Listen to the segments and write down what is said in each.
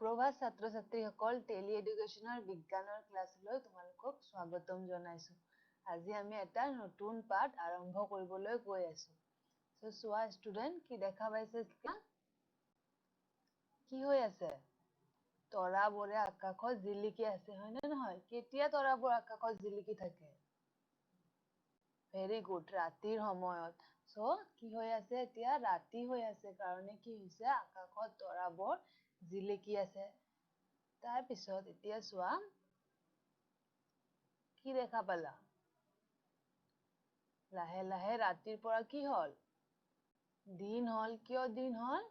সুপ্ৰভাত ছাত্ৰ ছাত্ৰীসকল টেলি এডুকেশ্যনৰ বিজ্ঞানৰ ক্লাছলৈ তোমালোকক স্বাগতম জনাইছো। আজি আমি এটা নতুন পাঠ আৰম্ভ কৰিবলৈ গৈ আছো। সো চোৱা ষ্টুডেণ্ট কি দেখা পাইছে এতিয়া? কি হৈ আছে? তৰাবোৰে আকাশত জিলিকি আছে, হয় নে নহয়? কেতিয়া তৰাবোৰ আকাশত জিলিকি থাকে? ভেৰি গুড, ৰাতিৰ সময়ত। সো কি হৈ আছে এতিয়া? ৰাতি হৈ আছে কাৰণে কি হৈছে? আকাশত তৰাবোৰ জিলিকি আছে। তাৰ পিছত এতিয়া চোৱা কি দেখা পালা? লাহে লাহে ৰাতিৰ পৰা কি হ'ল? দিন হ'ল। কিয় দিন হ'ল?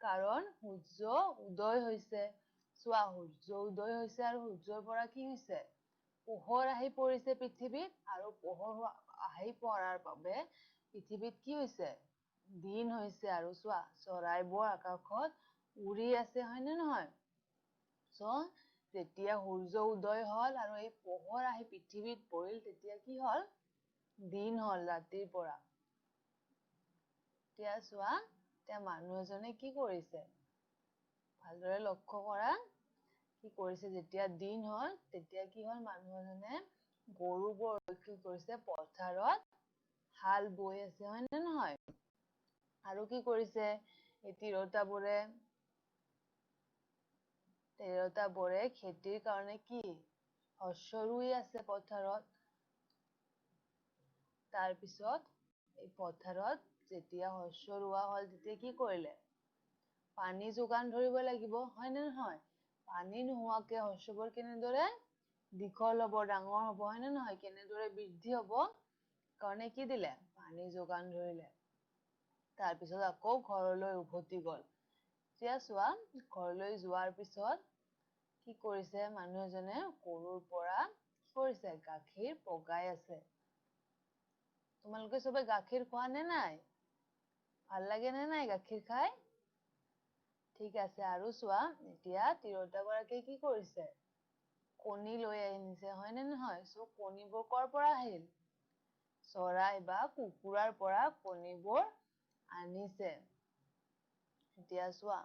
কাৰণ সূৰ্য উদয় হৈছে। চোৱা, সূৰ্য উদয় হৈছে আৰু সূৰ্যৰ পৰা কি হৈছে? পোহৰ আহি পৰিছে পৃথিৱীত আৰু পোহৰ আহি পৰাৰ বাবে পৃথিৱীত কি হৈছে? দিন হৈছে। আৰু চোৱা, চৰাইবোৰ আকাশত উৰি আছে, হয় নে নহয়? সো যেতিয়া সূৰ্য উদয় হ'ল আৰু এই পোহৰ আহি পৃথিৱীত পৰিল, তেতিয়া কি হ'ল? দিন হ'ল ৰাতিৰ পৰা। এতিয়া চোৱা, এতিয়া মানুহ এজনে কি কৰিছে? ভালদৰে লক্ষ্য কৰা। কি কৰিছে? যেতিয়া দিন হ'ল, তেতিয়া কি হ'ল? মানুহ এজনে গৰুবোৰ কি কৰিছে? পথাৰত হাল বৈ আছে, হয় নে নহয়? আৰু কি কৰিছে? এই তিৰোতাবোৰে খেতিৰ কাৰণে কি? শস্য ৰুই আছে পথাৰত। তাৰ পিছত এই পথাৰত যেতিয়া শস্য ৰোৱা হ'ল, তেতিয়া কি কৰিলে? পানী যোগান ধৰিব লাগিব, হয় নে নহয়? পানী নোহোৱাকে শস্যবোৰ কেনেদৰে দীঘল হ'ব, ডাঙৰ হ'ব, হয় নে নহয়? কেনেদৰে বৃদ্ধি হ'ব? কাৰণে কি দিলে? পানী যোগান ধৰিলে। তাৰপিছত আকৌ ঘৰলৈ উভতি গ'ল। এতিয়া চোৱা, ঘৰলৈ যোৱাৰ পিছত কি কৰিছে? মানুহ এজনে গৰুৰ পৰা কি কৰিছে? গাখীৰ পগাই আছে। তোমালোকে চবে গাখীৰ খোৱা নে নাই? ভাল লাগে নে নাই গাখীৰ খাই? ঠিক আছে। আৰু চোৱা, এতিয়া তিৰোতাগৰাকীয়ে কি কৰিছে? কণী লৈ আনিছে, হয় নে নহয়? চ' কণীবোৰ ক'ৰ পৰা আহিল? চৰাই বা কুকুৰাৰ পৰা কণীবোৰ আনিছে। এতিয়া চোৱা।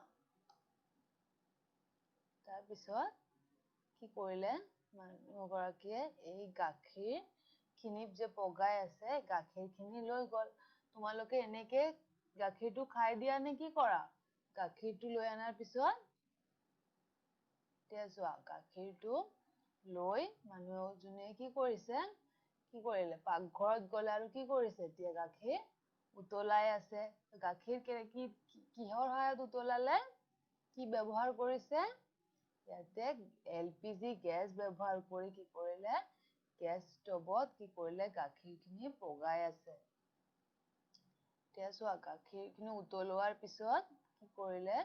তাৰপিছত কি কৰিলে? মানুহ গৰাকীয়ে এই গাখীৰ খিনিত যে পগাই আছে, গাখীৰ খিনি লৈ গ'ল। তোমালোকে এনেকে গাখীৰটো খাই দিয়া নে কি কৰা? গাখীৰটো লৈ অনাৰ পিছত এতিয়া চোৱা, গাখীৰটো লৈ মানুহজনে কি কৰিছে? কি কৰিলে? পাকঘৰত গ'লে আৰু কি কৰিছে? এতিয়া গাখীৰ উতলাই আছে। গাখীৰ কিহৰ সহায়ত উতলালে? কি ব্যৱহাৰ কৰিছে? ইয়াতে LPG গেছ ব্যৱহাৰ কৰি কি কৰিলে? গেছ ষ্টভত কি কৰিলে? গাখীৰ খিনি পগাই আছে। এতিয়া চোৱা, গাখীৰ খিনি উতলোৱাৰ পিছত কি কৰিলে?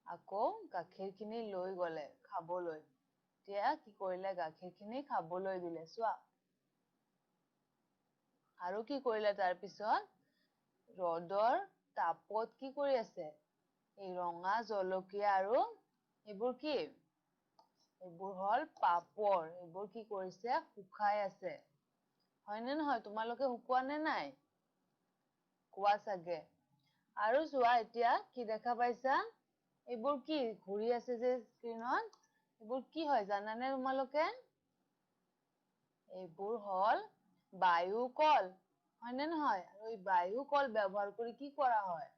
আকৌ গাখীৰ খিনি লৈ গ'লে খাবলৈ। এতিয়া কি কৰিলে? গাখীৰ খিনি খাবলৈ দিলে। চোৱা। আৰু কি কৰিলে তাৰপিছত? ৰ'দৰ তাপত কি কৰি আছে? এই ৰঙা জলকীয়া আৰু এইবোৰ কি? এইবোৰ হ'ল পাপৰ। এইবোৰ কি কৰিছে? শুকাই আছে। হয় নে নহয়? তোমালোকে শুকোৱা নে নাই? কোৱা চাগে। আৰু চোৱা, এতিয়া কি দেখা পাইছা? এইবোৰ কি ঘূৰি আছে যে স্ক্ৰীণত? এইবোৰ কি হয় জানানে তোমালোকে? এইবোৰ হ'ল বায়ু কল। হয় নে নহয়? আৰু এই বায়ু কল ব্যৱহাৰ কৰি কি কৰা হয়?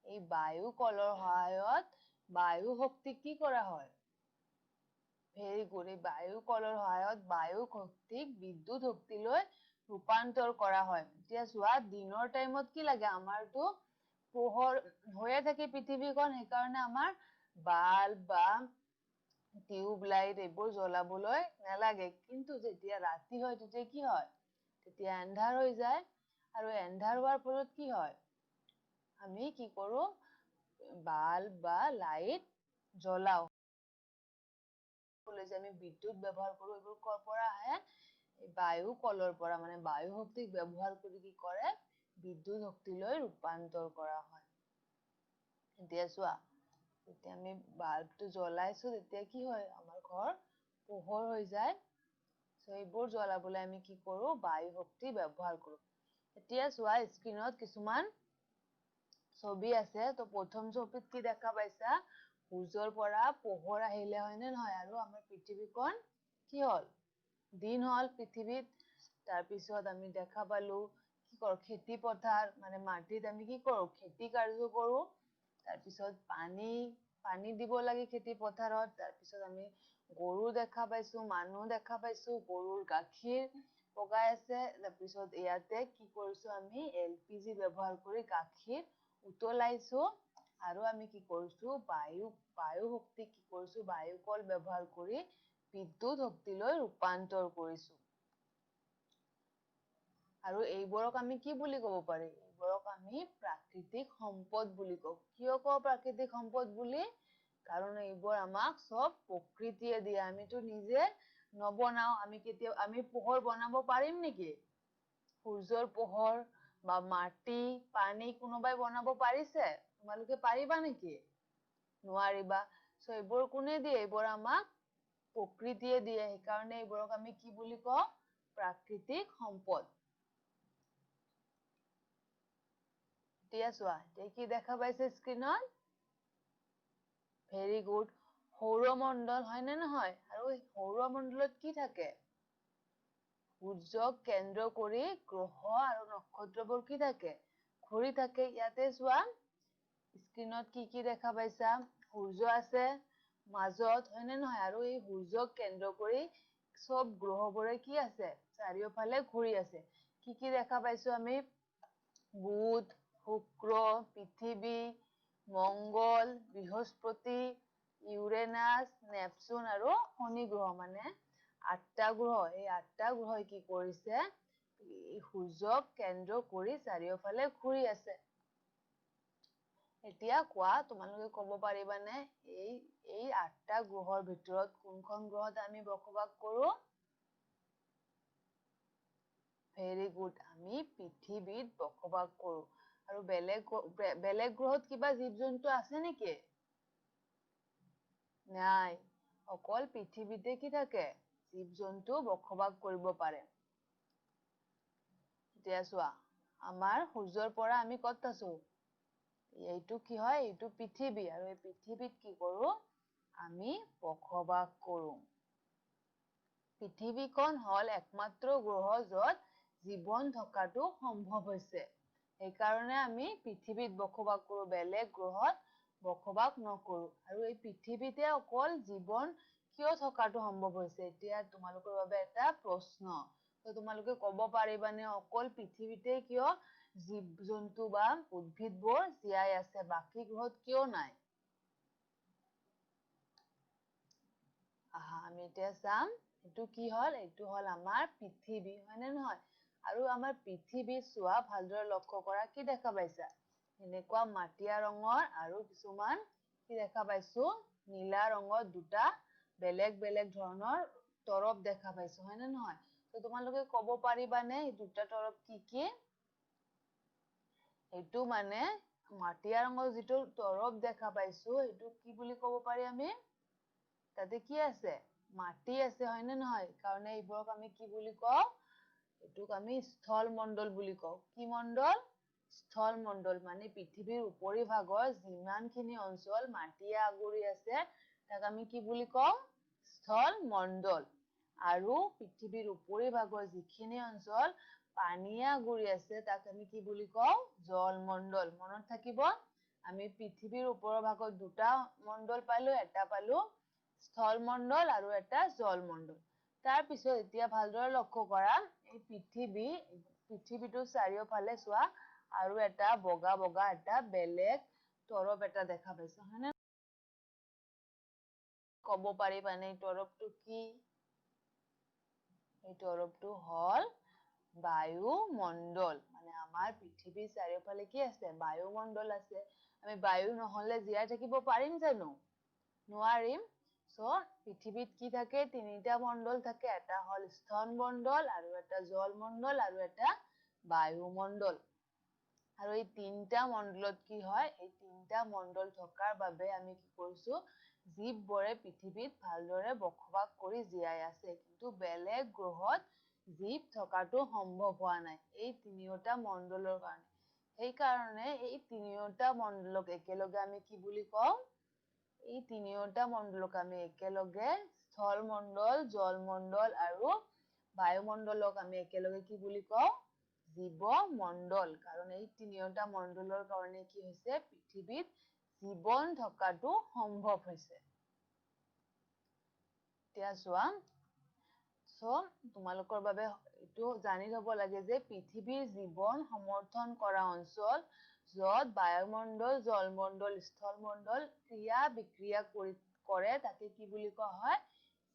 এই বায়ু কলৰ সহায়ত বায়ু শক্তিক কি কৰা হয়? Very good. এই বায়ু কলৰ সহায়ত বায়ু শক্তিক বিদ্যুৎ শক্তিলৈ ৰূপান্তৰ কৰা হয়। এতিয়া চোৱা, দিনৰ টাইমত কি লাগে? আমাৰতো পোহৰ হৈয়ে থাকে পৃথিৱীখন, সেইকাৰণে আমাৰ বাল্ব বা টিউব লাইট এইবোৰ জ্বলাবলৈ নালাগে। কিন্তু যেতিয়া ৰাতি হয়, তেতিয়া কি হয়? তেতিয়া এন্ধাৰ হৈ যায়। আৰু এন্ধাৰ হোৱাৰ ফলত কি হয়? আমি কি কৰো? বাল্ব বা লাইট জ্বলাও। যে আমি বিদ্যুৎ ব্যৱহাৰ কৰো, এইবোৰ ক'ৰ পৰা আহে? বায়ু কলৰ পৰা, মানে বায়ু শক্তিক ব্যৱহাৰ কৰি কি কৰে? বিদ্যুৎ শক্তিলৈ ৰূপান্তৰ কৰা হয়। এতিয়া চোৱা, যেতিয়া আমি বাল্বটো জ্বলাইছো, তেতিয়া কি হয়? আমাৰ ঘৰ পোহৰ হৈ যায়। এইবোৰ জ্বলাবলৈ আমি কি কৰো? বায়ু শক্তি ব্যৱহাৰ কৰো। এতিয়া চোৱা, স্ক্ৰীণত কিছুমান ছবি আছে তো প্ৰথম ছবিত কি দেখা পাইছা সূৰ্যৰ পৰা পোহৰ আহিলে হয়নে নহয় আৰু আমাৰ পৃথিৱীখন কি হল দিন হল পৃথিৱীত তাৰ পিছত আমি দেখা পালো কি কৰো খেতি পথাৰ মানে মাটিত আমি কি কৰো খেতি কাৰ্য কৰো তাৰ পিছত পানী দিব লাগে খেতি পথাৰত তাৰ পিছত আমি গৰু দেখা পাইছো মানুহ দেখা পাইছো গৰুৰ গাখীৰ পগাই আছে তাৰ পিছত ইয়াতে কি কৰিছো আমি LPG ব্যৱহাৰ কৰি গাখীৰ উতলাইছো আৰু আমি কি কৰিছো বায়ু শক্তি কি কৰিছো বায়ু কল ব্যৱহাৰ কৰি বিদ্যুৎ শক্তিলৈ ৰূপান্তৰ কৰিছো আৰু এইবোৰক আমি কি বুলি ক'ব পাৰি এইবোৰক আমি প্ৰাকৃতিক সম্পদ বুলি কওঁ কিয় কওঁ প্ৰাকৃতিক সম্পদ বুলি কাৰণ এইবোৰ আমাক সব প্ৰকৃতিয়ে দিয়ে আমিতো নিজে নবনাও আমি পোহৰ বনাব পাৰিম নেকি সূৰ্যৰ পোহৰ বা মাটি পানী কোনোবাই বনাব পাৰিছে তোমালোকে পাৰিবা নেকি নোৱাৰিবা সো এইবোৰ কোনে দিয়ে এইবোৰ আমাক প্ৰকৃতিয়ে দিয়ে সেইকাৰণে এইবোৰক আমি কি বুলি কওঁ প্ৰাকৃতিক সম্পদ এতিয়া চোৱা এতিয়া কি দেখা পাইছে স্ক্ৰীনত ভেৰি গুড সৌৰমণ্ডল হয় নে নহয় আৰু সৌৰমণ্ডলত কি থাকে সূৰ্যক কেন্দ্ৰ কৰি গ্ৰহ আৰু নক্ষত্ৰবোৰ কি থাকে ঘূৰি থাকে ইয়াতে চোৱা স্ক্ৰীনত কি দেখা পাইছা সূৰ্য আছে মাজত হয় নে নহয় আৰু এই সূৰ্যক কেন্দ্ৰ কৰি সব গ্ৰহবোৰে কি আছে চাৰিওফালে ঘূৰি আছে কি দেখা পাইছো আমি বুধ শুক্ৰ পৃথিৱী মংগল বৃহস্পতি ইউৰেনাছ নেপচুন আৰু শনি গ্ৰহ মানে ৮টা গ্ৰহ এই ৮টা গ্ৰহই কি কৰিছে সূৰ্যক কেন্দ্ৰ কৰি চাৰিওফালে ঘূৰি আছে এতিয়া কোৱা তোমালোকে ক'ব পাৰিবানে এই ৮টা গ্ৰহৰ ভিতৰত কোনখন গ্ৰহত আমি বসবাস কৰো ভেৰি গুড আমি পৃথিৱীত বসবাস কৰো আৰু বেলেগ গ্ৰহত কিবা জীৱ-জন্তু আছে নেকি নাই অকল পৃথিৱীতে কি থাকে জীৱ-জন্তু বসবাস কৰিব পাৰে এতিয়া চোৱা আমাৰ সূৰ্যৰ পৰা আমি ক'ত আছো এইটো কি হয় এইটো পৃথিৱী আৰু এই পৃথিৱীত কি কৰো আমি বসবাস কৰো পৃথিৱীখন হল একমাত্ৰ গ্ৰহ য'ত জীৱন থকাটো সম্ভৱ হৈছে সেইকাৰণে আমি পৃথিৱীত বসবাস কৰো বেলেগ গ্ৰহত বসবাস নকৰো আৰু এই পৃথিৱীতে অকল জীৱন কিয় থকাটো সম্ভৱ হৈছে এতিয়া তোমালোকৰ বাবে এটা প্ৰশ্ন তোমালোকে ক'ব পাৰিবানে অকল পৃথিৱীতে কিয় জীৱ-জন্তু বা উদ্ভিদবোৰ জীয়াই আছে বাকী গ্ৰহত কিয় নাই আমি এতিয়া চাম এইটো কি হল এইটো হল আমাৰ পৃথিৱী হয় নে নহয় আৰু আমাৰ পৃথিৱী চোৱা ভালদৰে লক্ষ্য কৰা কি দেখা পাইছা এনেকুৱা মাটিয়া ৰঙৰ আৰু কিছুমান কি দেখা পাইছো নীলা ৰঙৰ দুটা বেলেগ ধৰণৰ তৰপ দেখা পাইছো হয় নে নহয় তো তোমালোকে ক'ব পাৰিবানে এই দুটা তৰপ কি এইটো মানে মাটিয়া ৰঙৰ যিটো তৰপ দেখা পাইছো সেইটো কি বুলি ক'ব পাৰি আমি তাতে কি আছে মাটি আছে হয় নে নহয় কাৰণে এইবোৰক আমি কি বুলি কওঁ এইটোক আমি স্থল মণ্ডল বুলি কওঁ কি মণ্ডল স্থল মণ্ডল মানে পৃথিৱীৰ উপৰিভাগৰ যিমানখিনি অঞ্চল মাটিয়ে আগুৰি আছে তাক আমি কি বুলি কওঁ স্থল মণ্ডল আৰু পৃথিৱীৰ উপৰিভাগৰ যিখিনি অঞ্চল পানীয়ে আগুৰি আছে তাক আমি কি বুলি কওঁ জল মণ্ডল মনত থাকিব আমি পৃথিৱীৰ ওপৰৰ ভাগত দুটা মণ্ডল পালো এটা পালো স্থল মণ্ডল আৰু এটা জল মণ্ডল তাৰ পিছত এতিয়া ভালদৰে লক্ষ্য কৰা এই পৃথিৱীটোৰ চাৰিওফালে চোৱা আৰু এটা বগা এটা বেলেগ তৰপ এটা দেখা পাইছা হয়নে ক'ব পাৰিবানে এই তৰপটো কি এই তৰপটো হল বায়ুমণ্ডল মানে আমাৰ পৃথিৱীৰ চাৰিওফালে কি আছে বায়ুমণ্ডল আছে আমি বায়ু নহলে জীয়াই থাকিব পাৰিম জানো নোৱাৰিম পৃথিৱীত কি থাকে তিনিটা মণ্ডল থাকে এটা হল স্থল মণ্ডল আৰু এটা জল মণ্ডল আৰু এটা বায়ুমণ্ডল আৰু এই তিনটা মণ্ডলত কি হয় এই তিনটা মণ্ডল থকাৰ বাবে আমি কি কৰিছো জীৱবোৰে পৃথিৱীত ভালদৰে বসবাস কৰি জীয়াই আছে কিন্তু বেলেগ গ্ৰহত জীৱ থকাটো সম্ভৱ হোৱা নাই এই তিনিওটা মণ্ডলৰ কাৰণে সেই কাৰণে এই তিনিওটা মণ্ডলক একেলগে আমি কি বুলি কওঁ? এই তিনিওটা মণ্ডলক আমি একেলগে স্থলমণ্ডল, জলমণ্ডল আৰু বায়ুমণ্ডলক আমি একেলগে কি বুলি কওঁ? জীৱমণ্ডল। কাৰণ এই তিনিওটা মণ্ডলৰ কাৰণে কি হৈছে? পৃথিৱীত জীৱন থকাটো সম্ভৱ হৈছে। এতিয়া চোৱা, তোমালোকৰ বাবে এইটো জানি ল'ব লাগে যে পৃথিৱীৰ জীৱন সমৰ্থন কৰা অঞ্চল য'ত বায়ুমণ্ডল, জলমণ্ডল, স্থলমণ্ডল ক্ৰিয়া বিক্ৰিয়া কৰে তাকে কি বুলি কোৱা হয়?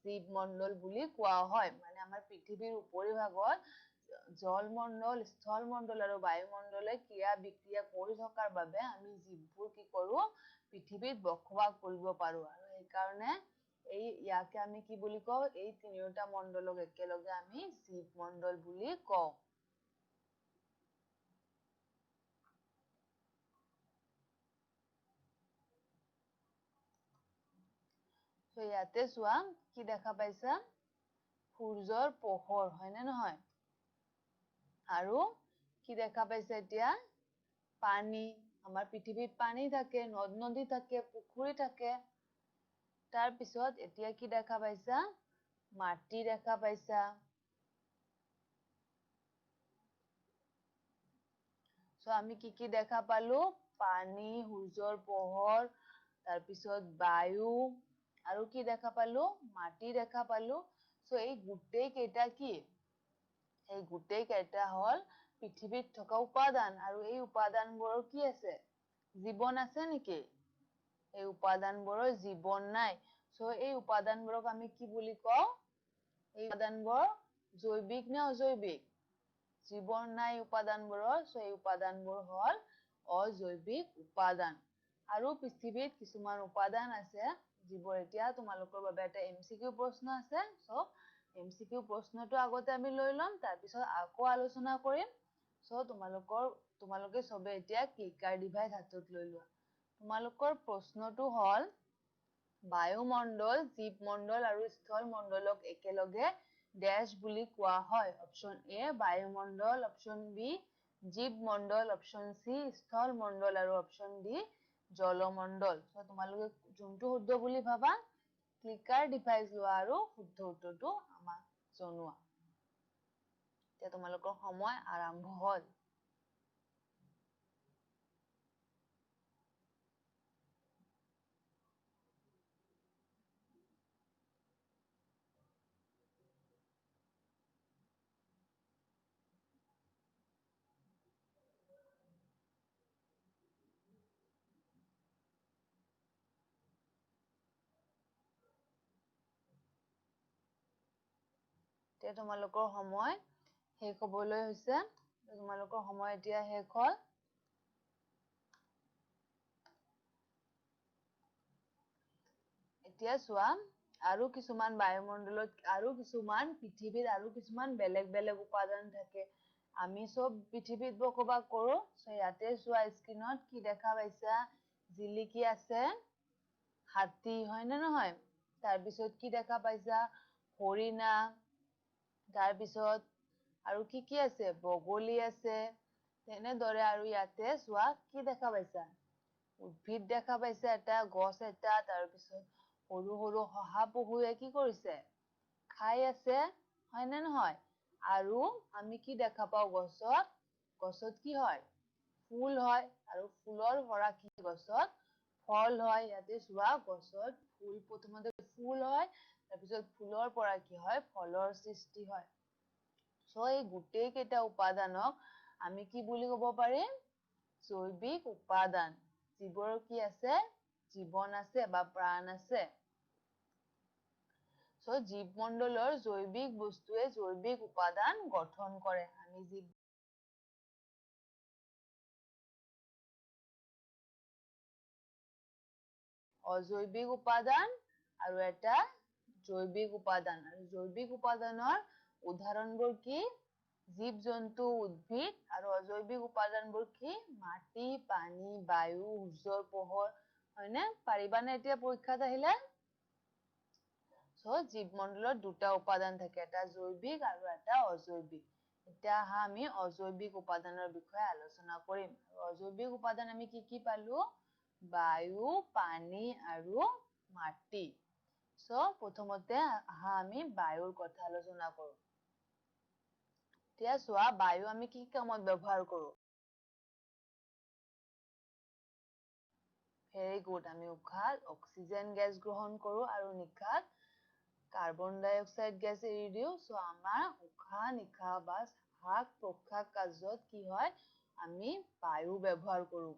জীৱমণ্ডল বুলি কোৱা হয়। মানে আমাৰ পৃথিৱীৰ উপৰিভাগত জলমণ্ডল, স্থলমণ্ডল আৰু বায়ুমণ্ডলে ক্ৰিয়া বিক্ৰিয়া কৰি থকাৰ বাবে আমি জীৱবোৰ কি কৰোঁ? পৃথিৱীত বসবাস কৰিব পাৰোঁ। আৰু সেইকাৰণে ইয়াকে আমি কি বুলি কওঁ? এই তিনিওটা মণ্ডলক একেলগে আমি জীৱমণ্ডল বুলি কওঁ। ইয়াতে চোৱা, কি দেখা পাইছা? সূৰ্যৰ পোহৰ, হয়নে নহয়? আৰু কি দেখা পাইছা এতিয়া? পানী। আমাৰ পৃথিৱীত পানী থাকে, নদ-নদী থাকে, পুখুৰী থাকে। তাৰপিছত এতিয়া কি দেখা পাইছা? মাটি দেখা পাইছা। আমি কি দেখা পালো? পানী, সূৰ্যৰ পোহৰ, তাৰপিছত বায়ু, আৰু কি দেখা পালো? মাটি দেখা পালো। এই গোটেই কেইটা কি? এই গোটেই কেইটা হ'ল পৃথিৱীত থকা উপাদান। আৰু এই উপাদানবোৰৰ কি আছে? জীৱন আছে নেকি? এই উপাদানবোৰৰ জীৱন নাই। এই উপাদানবোৰক আমি কি বুলি কওঁ? এই উপাদানবোৰ জৈৱিক নে অজৈৱিক? জীৱন নাই উপাদানবোৰৰ, এই উপাদানবোৰ হ'ল অজৈৱিক উপাদান। আৰু পৃথিৱীত কিছুমান উপাদান আছে যিবোৰ এতিয়া তোমালোকৰ বাবে এটা MCQ প্ৰশ্ন আছে। MCQ প্ৰশ্নটো আগতে আমি লৈ ল'ম, তাৰপিছত আকৌ আলোচনা কৰিম। তোমালোকে চবে এতিয়া ক্লিকাৰ ডিভাইচ হাতত লৈ লোৱা। তোমালোকৰ প্ৰশ্নটো হ'ল, বায়ুমণ্ডল, জীৱমণ্ডল আৰু স্থলমণ্ডলক একেলগে ডেশ বুলি কোৱা হয়। অপশ্যন A বায়ুমণ্ডল, অপশ্যন B জীৱমণ্ডল, অপশ্যন C স্থলমণ্ডল আৰু অপশ্যন D জলমণ্ডল। তোমালোকে যোনটো শুদ্ধ বুলি ভাবা ক্লিকাৰ ডিভাইচ লোৱা আৰু শুদ্ধ উত্তৰটো আমাক জনোৱা। এতিয়া তোমালোকৰ সময় আৰম্ভ হ'ল। এতিয়া তোমালোকৰ সময় শেষ হ'বলৈ হৈছে। তোমালোকৰ সময় এতিয়া শেষ হ'ল। এতিয়া চোৱা, আৰু কিছুমান বায়ুমণ্ডলত, আৰু কিছুমান পৃথিৱীত আৰু কিছুমান বেলেগ বেলেগ উপাদান থাকে। আমি চব পৃথিৱীত বসবাস কৰোঁ। ইয়াতে চোৱা স্ক্ৰীনত কি দেখা পাইছা? জিলিকি আছে হাতী, হয় নে নহয়? তাৰপিছত কি দেখা পাইছা? হৰিণা। তাৰপিছত আৰু কি কি আছে? বগলী আছে। তেনেদৰে আৰু ইয়াতে চোৱা কি দেখা পাইছা? উদ্ভিদ দেখা পাইছা, এটা গছ এটা, তাৰপিছত সৰু সৰু শহাপহুৱে কি কৰিছে? খাই আছে, হয় নে নহয়? আৰু আমি কি দেখা পাওঁ গছত? গছত কি হয়? ফুল হয়। আৰু ফুলৰ পৰা কি গছত? ফল হয়। ইয়াতে চোৱা গছত প্ৰথমতে ফুল হয়, তাৰপিছত ফুলৰ পৰা কি হয়? ফলৰ সৃষ্টি হয়। এই গোটেই কেইটা উপাদানক আমি কি বুলি ক'ব পাৰিম? জৈৱিক উপাদান। যিবোৰৰ কি আছে? জীৱন আছে বা প্ৰাণ আছে। জীৱমণ্ডলৰ জৈৱিক বস্তুৱে জৈৱিক উপাদান গঠন কৰে। আমি অজৈৱিক উপাদান আৰু এটা জৈৱিক উপাদান। আৰু জৈৱিক উপাদানৰ উদাহৰণবোৰ কি? জীৱ-জন্তু, উদ্ভিদ। আৰু অজৈৱিক উপাদানবোৰ কি? মাটি, পানী, বায়ু, সূৰ্যৰ পোহৰ। হয়নে? পাৰিবানে এতিয়া পৰীক্ষাত আহিলে? জীৱমণ্ডলত দুটা উপাদান থাকে, এটা জৈৱিক আৰু এটা অজৈৱিক। এতিয়া আমি অজৈবিক উপাদানৰ বিষয়ে আলোচনা কৰিম। অজৈবিক উপাদান আমি কি পালো? বায়ু, পানী আৰু মাটি। সো প্ৰথমতে আমি বায়ুৰ কথা আলোচনা কৰো। এতিয়া চোৱা, বায়ু আমি কি কামত ব্যৱহাৰ কৰো? Very good. আমি উশাহত অক্সিজেন গেছ গ্ৰহণ কৰো আৰু নিশাত কাৰ্বন ডাই অক্সাইড গেছ এৰি দিও। সো আমাৰ উশাহ নিশাহ বা শ্বাস প্ৰশ্বাস কাৰ্যত কি হয়? আমি বায়ু ব্যৱহাৰ কৰো।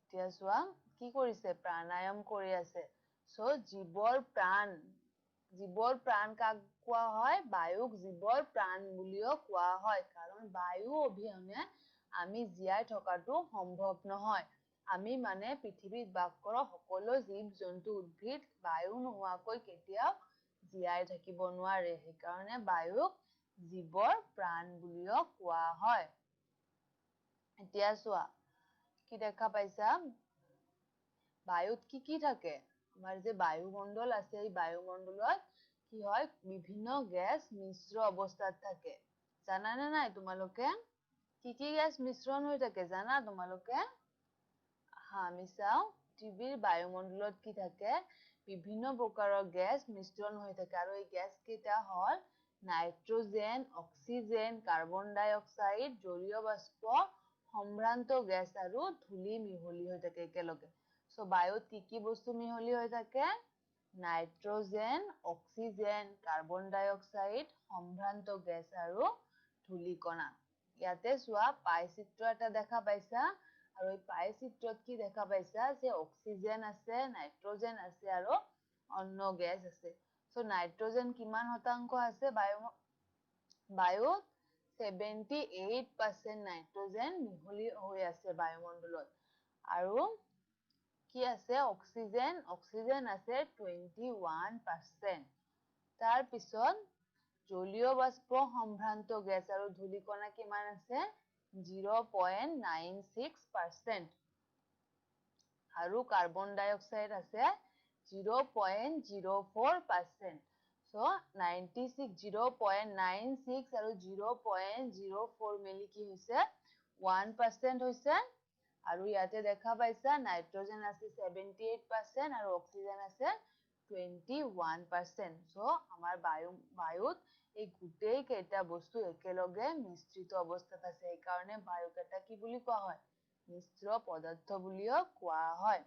এতিয়া চোৱা, কি কৰিছে? প্ৰাণায়াম কৰি আছে। সো জীৱৰ প্ৰাণ কাক কোৱা হয়? বায়ুক জীৱৰ প্ৰাণ বুলিও কোৱা হয়। কাৰণ বায়ু অবিহনে আমি জীয়াই থকাটো সম্ভৱ নহয়। আমি মানে পৃথিৱীত বাস কৰা সকলো জীৱ-জন্তু, উদ্ভিদ বায়ু নোহোৱাকৈ কেতিয়াও জীয়াই থাকিব নোৱাৰে। সেইকাৰণে বায়ুক জীৱৰ প্ৰাণ বুলিও কোৱা হয়। এতিয়া চোৱা, কি দেখা পাইছা? বায়ুত কি থাকে? আমাৰ যে বায়ুমণ্ডল আছে, এই বায়ুমণ্ডলত কি হয়? বিভিন্ন গেছ মিশ্ৰ অৱস্থাত থাকে। জানানে নাই তোমালোকে? কি গেছ মিশ্ৰণ হৈ থাকে জানা তোমালোকে? আমি চাওঁ, পৃথিৱীৰ বায়ুমণ্ডলত কি থাকে? বিভিন্ন প্ৰকাৰৰ গেছ মিশ্ৰণ হৈ থাকে। আৰু এই গেছ কেইটা হ'ল নাইট্ৰজেন, অক্সিজেন, কাৰ্বন ডাই অক্সাইড, জলীয় বাষ্প, সম্ভ্ৰান্ত গেছ আৰু ধূলি মিহলি হৈ থাকে একেলগে। সো বায়ুত কি বস্তু মিহলি হৈ থাকে? নাইট্ৰজেন, অক্সিজেন, কাৰ্বন ডাই অক্সাইড, সম্ভ্ৰান্ত গেছ আৰু ধূলিকণা। ইয়াতে চোৱা, পাই চিত্ৰ এটা দেখা পাইছা? আৰু এই পাই চিত্ৰত কি দেখা পাইছা? যে অক্সিজেন আছে, নাইট্ৰজেন আছে আৰু অন্য গেছ আছে। সো নাইট্ৰজেন কিমান শতাংশ আছে বায়ুত? 78% নাইট্ৰজেন মিহলি হৈ আছে বায়ুমণ্ডলত। আৰু কি আছে? অক্সিজেন আছে 21%। তাৰ পিছত জলীয় বাষ্প, সম্ভ্ৰান্ত গেছ আৰু ধূলিকণা কিমান আছে? 0.96%। আৰু কাৰ্বন ডাই অক্সাইড আছে 0.04%। সো 0.96 আৰু 0.04 মিলি কি হৈছে? 1% হৈছে। আৰু ইয়াতে দেখা পাইছা, নাইট্ৰজেন আছে 78% আৰু অক্সিজেন আছে 21%। সো আমাৰ বায়ুত এই গোটেই কেইটা বস্তু একেলগে মিশ্ৰিত অৱস্থাত আছে। সেইকাৰণে বায়ুক এটা কি বুলি কোৱা হয়? মিশ্ৰ পদাৰ্থ বুলিও কোৱা হয়।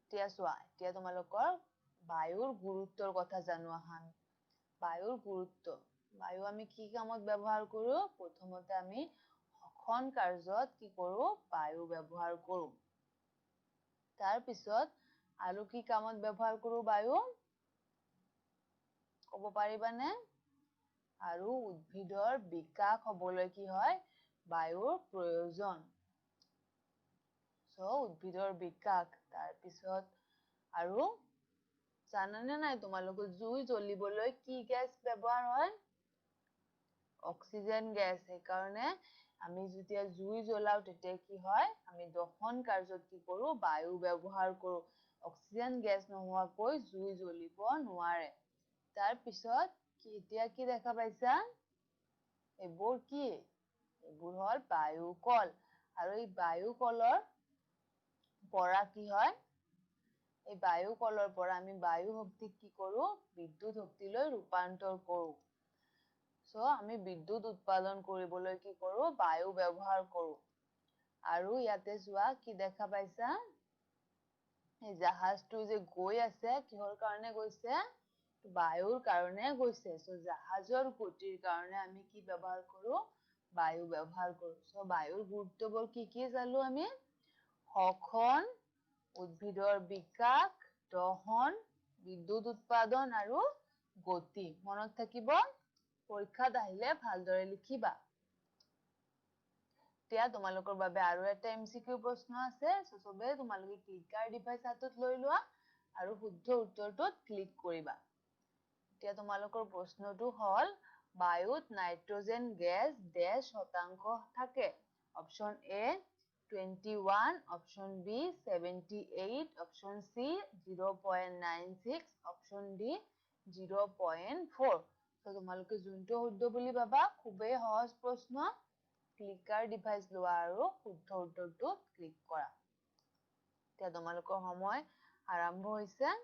এতিয়া চোৱা, এতিয়া তোমালোকৰ বায়ুৰ গুৰুত্বৰ কথা জানো আহা। বায়ুৰ গুৰুত্ব। বায়ু আমি কি কামত ব্যৱহাৰ কৰো? প্ৰথমতে আমি শ্বসন কাৰ্যত কি কৰো? বায়ু ব্যৱহাৰ কৰো। তাৰ পিছত আৰু কি কামত ব্যৱহাৰ কৰো বায়ু? ক'ব পাৰিবানে? আৰু উদ্ভিদৰ বিকাশ হবলৈ কি হয়? বায়ুৰ প্ৰয়োজন। সো উদ্ভিদৰ বিকাশ। তাৰ পিছত আৰু জানানে নাই তোমালোকে? জুই জ্বলিবলৈ কি গেছ ব্যৱহাৰ হয়? Oxygen gas. সেইকাৰণে আমি যেতিয়া জুই জ্বলাও তেতিয়া কি হয়? আমি দহন কাৰ্যত কি কৰো? বায়ু ব্যৱহাৰ কৰো। অক্সিজেন গেছ নোহোৱাকৈ জুই জ্বলিব নোৱাৰে। তাৰ পিছত এতিয়া কি দেখা পাইছা? এইবোৰ কি? এইবোৰ হ'ল বায়ু কল। আৰু এই বায়ু কলৰ পৰা কি হয়? এই বায়ু কলৰ পৰা আমি বায়ু শক্তিক কি কৰো? বিদ্যুৎ শক্তিলৈ ৰূপান্তৰ কৰো। সো আমি বিদ্যুৎ উৎপাদন কৰিবলৈ কি কৰো? বায়ু ব্যৱহাৰ কৰো। আৰু ইয়াতে চোৱা, কি দেখা পাইছা? এই জাহাজটো যে গৈ আছে, কিহৰ কাৰণে গৈছে? বায়ুৰ কাৰণে গৈছে। সো জাহাজৰ গতিৰ কাৰণে আমি কি ব্যৱহাৰ কৰো? বায়ু ব্যৱহাৰ কৰো। সো বায়ুৰ গুৰুত্ববোৰ কি চালো আমি? শ্বসন, উদ্ভিদৰ বিকাশ, দহন, বিদ্যুৎ উৎপাদন আৰু গতি। মনত থাকিব? পৰীক্ষাত আহিলে ভালদৰে লিখিবা। এতিয়া তোমালোকৰ বাবে আৰু এটা MCQ প্ৰশ্ন আছে। চবে তোমালোকে ক্লিকাৰ ডিভাইচ হাতত লৈ লোৱা আৰু শুদ্ধ উত্তৰটোত ক্লিক কৰিবা। এতিয়া তোমালোকৰ প্ৰশ্নটো হ'ল, বায়ুত নাইট্ৰজেন গেছ ডেছ শতাংশ থাকে? Option A 21, option B 78, option C 0.96, option D 0.4। তো তোমালোকে যোনটো শুদ্ধ বুলি ভাবা, খুবেই সহজ প্ৰশ্ন, ক্লিকাৰ ডিভাইচ লোৱা আৰু শুদ্ধ উত্তৰটো ক্লিক কৰা। এতিয়া তোমালোকৰ সময় আৰম্ভ হৈছে।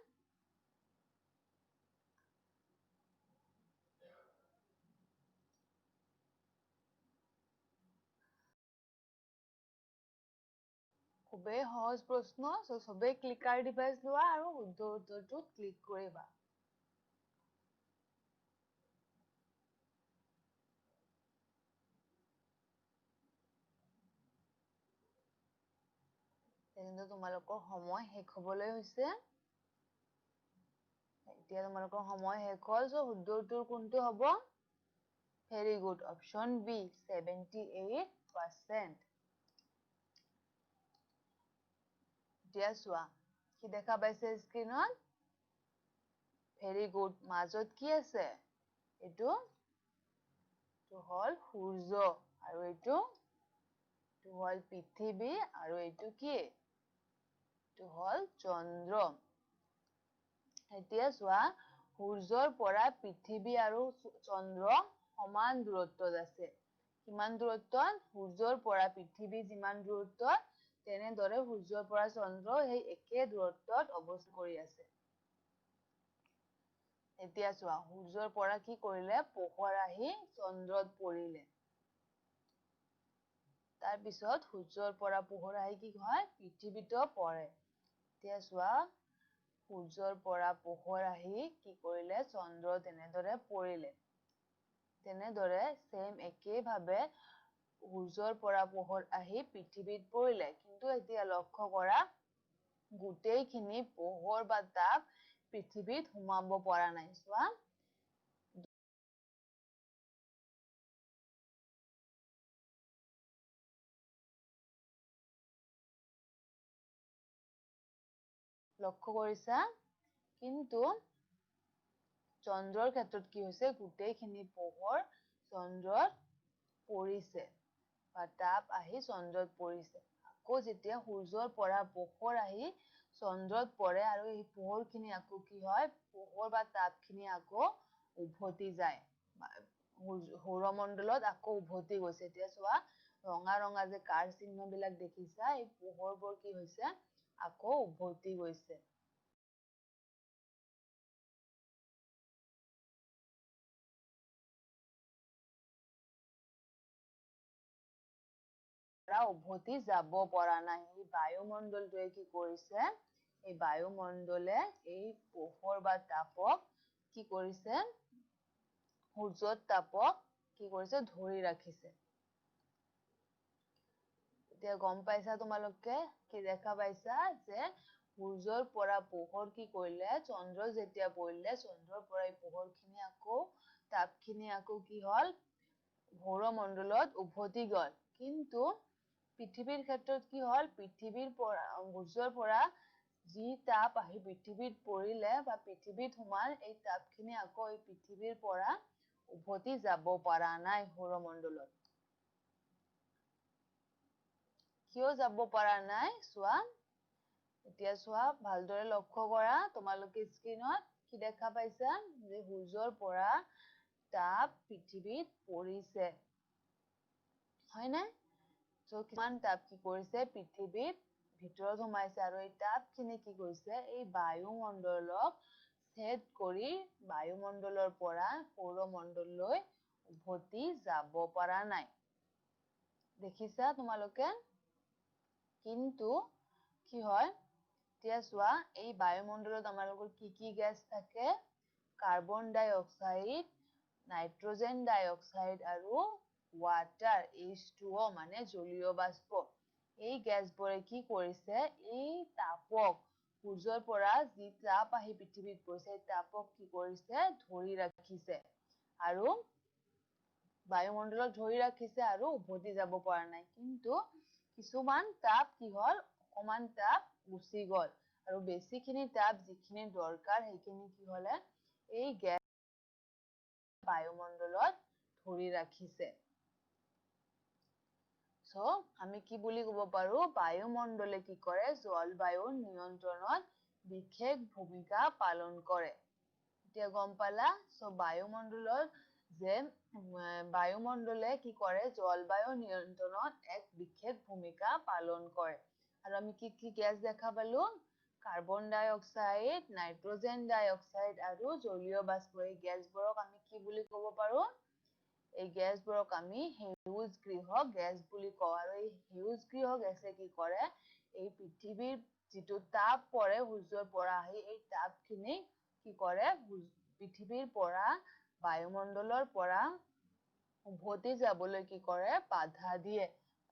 খুবেই সহজ প্ৰশ্ন, সবেই ক্লিকাৰ ডিভাইচ লোৱা আৰু শুদ্ধ উত্তৰটো ক্লিক কৰিবা। কিন্তু তোমালোকৰ সময় শেষ হবলৈ হৈছে। এতিয়া তোমালোকৰ সময় শেষ হ'ল, শুদ্ধ উত্তৰ কোনটো হ'ব? Very good, option B, 78%। এতিয়া চোৱা, কি দেখা পাইছে স্ক্ৰীনত? ভেৰি গুড, মাজত কি আছে? এইটো হ'ল সূৰ্য, আৰু এইটো হ'ল পৃথিৱী, আৰু এইটো কি? এইটো হ'ল চন্দ্ৰ। এতিয়া চোৱা, সূৰ্যৰ পৰা পৃথিৱী আৰু চন্দ্ৰ সমান দূৰত্বত আছে। কিমান দূৰত্বত? সূৰ্যৰ পৰা পৃথিৱী যিমান দূৰত্বত, তেনেদৰে সূৰ্যৰ পৰা চন্দ্ৰ সেই একে দূৰত্বত অৱস্থান কৰি আছে। এতিয়া চোৱা, সূৰ্যৰ পৰা কি কৰিলে? পোহৰ আহি চন্দ্ৰত পৰিলে। তাৰপিছত সূৰ্যৰ পৰা পোহৰ আহি কি হয়? পৃথিৱীতো পৰে। এতিয়া চোৱা, সূৰ্যৰ পৰা পোহৰ আহি কি কৰিলে? চন্দ্ৰত এনেদৰে পৰিলে। তেনেদৰে একেভাৱে সূৰ্যৰ পৰা পোহৰ আহি পৃথিৱীত পৰিলে। কিন্তু এতিয়া লক্ষ্য কৰা, গোটেইখিনি পোহৰ বা তাপ পৃথিৱীত সোমাব পৰা নাই। চোৱা, লক্ষ্য কৰিছা? কিন্তু চন্দ্ৰৰ ক্ষেত্ৰত কি হৈছে? গোটেইখিনি পোহৰ চন্দ্ৰত পৰিছে, বা তাপ আহি চন্দ্ৰত পৰিছে। আকৌ যেতিয়া সূৰ্যৰ পৰা পোহৰ আহি চন্দ্ৰত পৰে, আৰু এই পোহৰখিনি আকৌ কি হয়? পোহৰ বা তাপখিনি আকৌ উভতি যায়। সৌৰমণ্ডলত আকৌ উভতি গৈছে। এতিয়া চোৱা, ৰঙা ৰঙা যে কাৰ চিহ্নবিলাক দেখিছা, এই পোহৰবোৰ কি হৈছে? আকৌ উভতি গৈছে। উভতি যাব পৰা নাই। এই বায়ুমণ্ডলটোৱে কি কৰিছে? এই বায়ুমণ্ডলে এই পোহৰ বা তাপক কি কৰিছে? সূৰ্যৰ তাপক কি কৰিছে? ধৰি ৰাখিছে। এতিয়া গম পাইছা তোমালোকে? কি দেখা পাইছা? যে সূৰ্যৰ পৰা পোহৰ কি কৰিলে? চন্দ্ৰত যেতিয়া পৰিলে, চন্দ্ৰৰ পৰা এই পোহৰখিনি আকৌ, তাপখিনি আকৌ কি হ'ল? সৌৰমণ্ডলত উভতি গ'ল। কিন্তু পৃথিৱীৰ ক্ষেত্ৰত কি হ'ল? সূৰ্যৰ পৰা যি তাপ আহি পৃথিৱীত পৰিলে বা পৃথিৱীত সোমাল, এই তাপখিনি আকৌ এই পৃথিৱীৰ পৰা উভতি যাব পৰা নাই সৌৰমণ্ডলত। কিয় যাব পৰা নাই? চোৱা, এতিয়া চোৱা, ভালদৰে লক্ষ্য কৰা, তোমালোকে স্ক্ৰীনত কি দেখা পাইছা? যে সূৰ্যৰ পৰা তাপ পৃথিৱীত পৰিছে। হয়নে? কিমান তাপ কি কৰিছে? পৃথিৱীত ভিতৰত সোমাইছে, আৰু এই তাপখিনি কি কৰিছে? এই বায়ুমণ্ডলক ছেদ কৰি বায়ুমণ্ডলৰ পৰা সৌৰমণ্ডললৈ উভতি যাব পৰা নাই। দেখিছা তোমালোকে? কিন্তু কি হয়? এতিয়া চোৱা, এই বায়ুমণ্ডলত আমালোকৰ কি কি গেছ থাকে? কাৰ্বন ডাই অক্সাইড, নাইট্ৰজেন ডাই অক্সাইড, আৰু ৱাটাৰ, H2O মানে জলীয় বাষ্প। এই গেছবোৰে কি কৰিছে? এই তাপক, সূৰ্যৰ পৰা যি তাপ আহি পৃথিৱীত পৰিছে, এই তাপক কি কৰিছে? ধৰি ৰাখিছে। আৰু বায়ুমণ্ডলত ধৰি ৰাখিছে, আৰু উভতি যাব পৰা নাই। কিন্তু কিছুমান তাপ কি হ'ল? অকমান তাপ গুচি গ'ল। আৰু বেছিখিনি তাপ যিখিনি দৰকাৰ, সেইখিনি কি হ'লে? এই গেছ বায়ুমণ্ডলত ধৰি ৰাখিছে। আমি কি বুলি ক'ব পাৰো? বায়ুমণ্ডলে কি কৰে? জলবায়ুৰ নিয়ন্ত্ৰণত বিশেষ ভূমিকা পালন কৰে। এতিয়া গম পালা সো বায়ুমণ্ডলে কি কৰে জলবায়ু নিয়ন্ত্ৰণত এক বিশেষ ভূমিকা পালন কৰে আৰু আমি কি গ্যাস দেখা পালো কাৰ্বন ডাই অক্সাইড নাইট্ৰোজেন ডাই অক্সাইড আৰু জলীয় বাষ্প এই গ্যাসবোৰক আমি কি বুলি ক'ব পাৰো এই গ্যাসবোৰক আমি সেউজ গৃহ গ্যাস বুলি কওঁ আৰু এই সেউজ গৃহ গ্যাসে কি কৰে এই পৃথিৱীৰ যেটো তাপ পৰে সূৰ্যৰ পৰা আহি এই তাপখিনি কি কৰে পৃথিৱীৰ পৰা বায়ুমণ্ডলৰ পৰা উভতি যাবলৈ কি কৰে বাধা দিয়ে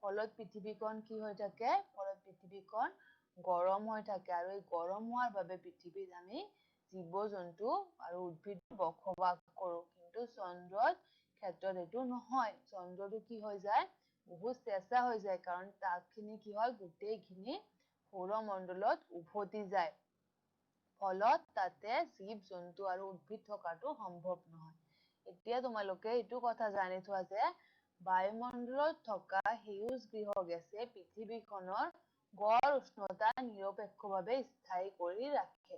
ফলত পৃথিৱীখন কি হৈ থাকে ফলত পৃথিৱীখন গৰম হৈ থাকে আৰু এই গৰম হোৱাৰ বাবে পৃথিৱীত আমি জীৱ-জন্তু আৰু উদ্ভিদ বসবাস কৰো কিন্তু চন্দ্ৰত ক্ষেত্ৰত এটো নহয় চন্দ্ৰটো কি হৈ যায় বহুত চেঁচা হৈ যায় কাৰণ তাপখিনি কি হয় গোটেইখিনি সৌৰমণ্ডলত উভতি যায় ফলত তাতে জীৱ-জন্তু আৰু উদ্ভিদ থকাটো সম্ভৱ নহয় এতিয়া তোমালোকে এটো কথা জানি থোৱা যে বায়ুমণ্ডলত থকা সেউজ গৃহ গেছে পৃথিৱীখনৰ গড় উষ্ণতা নিৰপেক্ষভাৱে স্থায়ী কৰি ৰাখে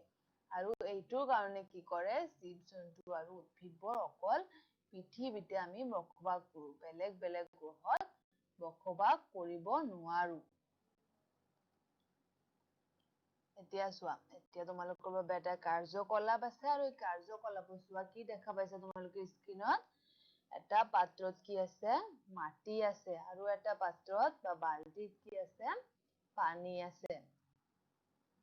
আৰু এইটোৰ কাৰণে কি কৰে জীৱ-জন্তু আৰু উদ্ভিদবোৰ অকল পৃথিৱীতে আমি বসবাস কৰো বেলেগ বেলেগ গ্ৰহত বসবাস কৰিব নোৱাৰো এতিয়া চোৱা এতিয়া তোমালোকৰ বাবে এটা কাৰ্যকলাপ আছে আৰু এই কাৰ্যকলাপত চোৱা কি দেখা পাইছা তোমালোকে স্ক্ৰিনত এটা পাত্ৰত কি আছে মাটি আছে আৰু এটা পাত্ৰত বা বালতিত কি আছে পানী আছে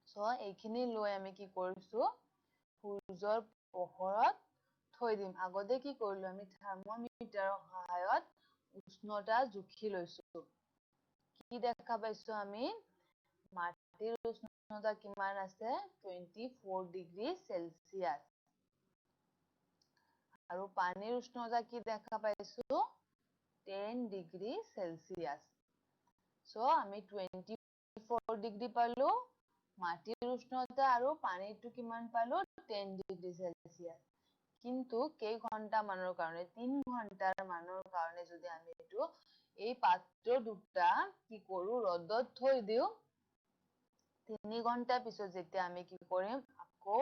সো এইখিনি লৈ আমি কি কৰিছো সূৰ্যৰ পোহৰত থৈ দিম আগতে কি কৰিলো আমি থাৰ্মোমিটাৰৰ সহায়ত উষ্ণতা জুখি লৈছো কি দেখা পাইছো আমি মাটিৰ উষ্ণতা কিমান আছে 24 ডিগ্ৰী সেলসিয়াস আৰু পানীৰ উষ্ণতা কি দেখা পাইছো 10 ডিগ্ৰী সেলসিয়াস সো আমি 24 ডিগ্ৰী পালো মাটিৰ উষ্ণতা আৰু পানীটো কিমান পালো 10 ডিগ্ৰী সেলসিয়াস কিন্তু কেই ঘন্টা মানৰ কাৰণে 3 ঘন্টাৰ মানৰ কাৰণে যদি আমি এটো এই পাত্ৰ দুটা কি কৰো ৰদত থৈ দিও 3 ঘন্টা পিছত যেতিয়া আমি কি কৰিম আকৌ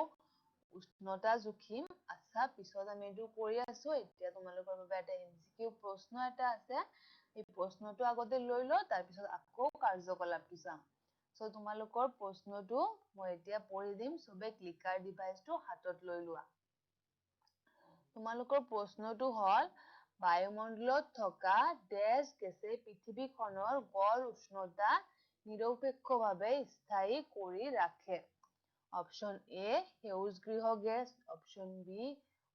উষ্ণতা জুখিম আচ্ছা পিছত আমি এটো কৰি আছো এতিয়া তোমালোকৰ বাবে এটা এমসিকিউ প্ৰশ্ন এটা আছে এই প্ৰশ্নটো আগতে লৈ ল তাৰ পিছত আকৌ কাৰ্যকলাপটো চাম সো তোমালোকৰ প্ৰশ্নটো মই এতিয়া পঢ়ি দিম সবে ক্লিকাৰ ডিভাইসটো হাতত লৈ লোৱা তোমালোকৰ প্ৰশ্নটো হল বায়ুমণ্ডলত থকা ড্যাশ গেছে পৃথিৱীখনৰ গড় উষ্ণতা নিৰপেক্ষভাৱে স্থায়ী কৰি ৰাখে অপশন এ সেউজ গৃহ gas option B